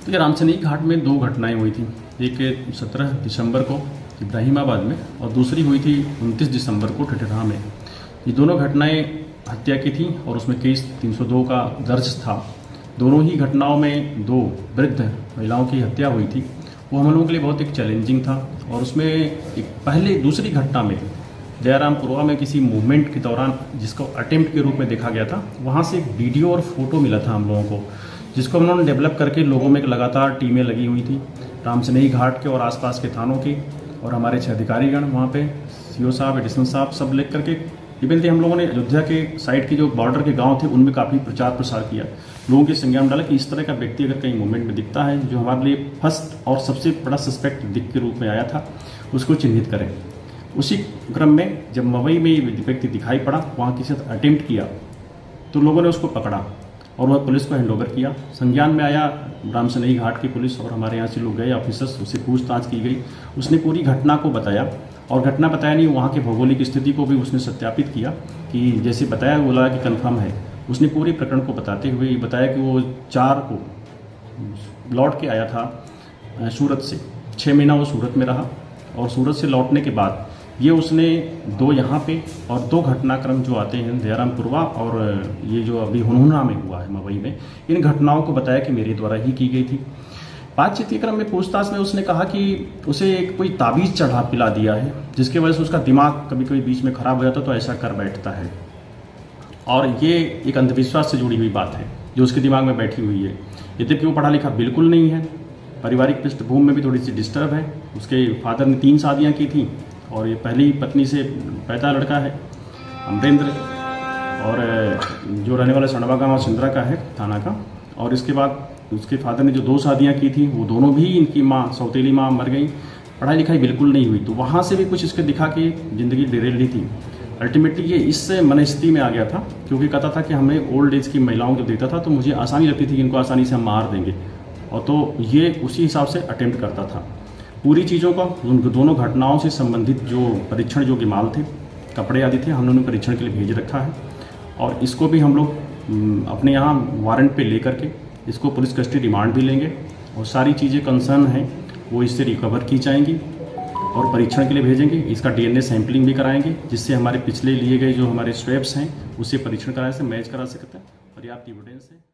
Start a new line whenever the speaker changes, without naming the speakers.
तो ये रामसनेही घाट में दो घटनाएं हुई थी। एक 17 दिसंबर को इब्राहिमाबाद में और दूसरी हुई थी 29 दिसंबर को ठठेरा में। ये दोनों घटनाएं हत्या की थी और उसमें केस 302 का दर्ज था। दोनों ही घटनाओं में दो वृद्ध महिलाओं की हत्या हुई थी। वो हम लोगों के लिए बहुत एक चैलेंजिंग था और उसमें एक दूसरी घटना में जयरामपुरवा में किसी मूवमेंट के दौरान जिसको अटेम्प्ट के रूप में देखा गया था, वहाँ से एक वीडियो और फोटो मिला था हम लोगों को, जिसको हम लोगों ने डेवलप करके लोगों में एक लगातार टीमें लगी हुई थी रामसनेही घाट के और आसपास के थानों की, और हमारे 6 अधिकारीगण वहाँ पे सीओ साहब, एडिशनल साहब सब लेकर करके इवेंट हम लोगों ने अयोध्या के साइड के जो बॉर्डर के गांव थे उनमें काफ़ी प्रचार प्रसार किया, लोगों के संज्ञान में डाला कि इस तरह का व्यक्ति अगर कहीं मूवमेंट में दिखता है जो हमारे लिए फर्स्ट और सबसे बड़ा सस्पेक्ट दिख के रूप में आया था, उसको चिन्हित करें। उसी क्रम में जब मवई में ये व्यक्ति दिखाई पड़ा, वहाँ किसी ने अटेम्प्ट किया तो लोगों ने उसको पकड़ा और वह पुलिस को हैंडओवर किया। संज्ञान में आया रामसनेही घाट की पुलिस और हमारे यहाँ से लोग गए ऑफिसर्स, उससे पूछताछ की गई। उसने पूरी घटना को बताया और घटना बताया नहीं, वहाँ की भौगोलिक स्थिति को भी उसने सत्यापित किया कि जैसे बताया बोला कि कन्फर्म है। उसने पूरी प्रकरण को बताते हुए ये बताया कि वो 4 को लौट के आया था सूरत से, 6 महीना वो सूरत में रहा और सूरत से लौटने के बाद ये उसने 2 यहाँ पे और 2 घटनाक्रम जो आते हैं जयरामपुरवा और ये जो अभी हुनहुना में हुआ है मवई में, इन घटनाओं को बताया कि मेरे द्वारा ही की गई थी। बातचीत के क्रम में पूछताछ में उसने कहा कि उसे एक कोई ताबीज़ चढ़ा पिला दिया है जिसकी वजह से उसका दिमाग कभी कभी बीच में खराब हो जाता तो ऐसा कर बैठता है, और ये एक अंधविश्वास से जुड़ी हुई बात है जो उसके दिमाग में बैठी हुई है। यद्यपि वो पढ़ा लिखा बिल्कुल नहीं है, पारिवारिक पृष्ठभूमि में भी थोड़ी सी डिस्टर्ब है। उसके फादर ने 3 शादियाँ की थी और ये पहली पत्नी से पैदा लड़का है अमरेंद्र, और जो रहने वाला सड़वा गाँव सिंदरा का है थाना का, और इसके बाद उसके फादर ने जो 2 शादियाँ की थी वो दोनों भी इनकी माँ सौतेली माँ मर गई, पढ़ाई लिखाई बिल्कुल नहीं हुई। तो वहाँ से भी कुछ इसके दिखा के ज़िंदगी डिरेल ली थी। अल्टीमेटली ये इस मनस्थिति में आ गया था क्योंकि कहता था कि हमें ओल्ड एज की महिलाओं को देखता था तो मुझे आसानी लगती थी कि इनको आसानी से हम मार देंगे, और तो ये उसी हिसाब से अटेम्प्ट करता था। पूरी चीज़ों का उन दोनों घटनाओं से संबंधित जो परीक्षण जो माल थे, कपड़े आदि थे, हमने उन्हें परीक्षण के लिए भेज रखा है और इसको भी हम लोग अपने यहाँ वारंट पे लेकर के इसको पुलिस कस्टडी रिमांड भी लेंगे और सारी चीज़ें कंसर्न हैं वो इससे रिकवर की जाएंगी और परीक्षण के लिए भेजेंगे। इसका DNA सैंपलिंग भी कराएंगे जिससे हमारे पिछले लिए गए जो हमारे स्वैब्स हैं उससे परीक्षण कराने से मैच करा सकते हैं, पर्याप्त एविडेंस है।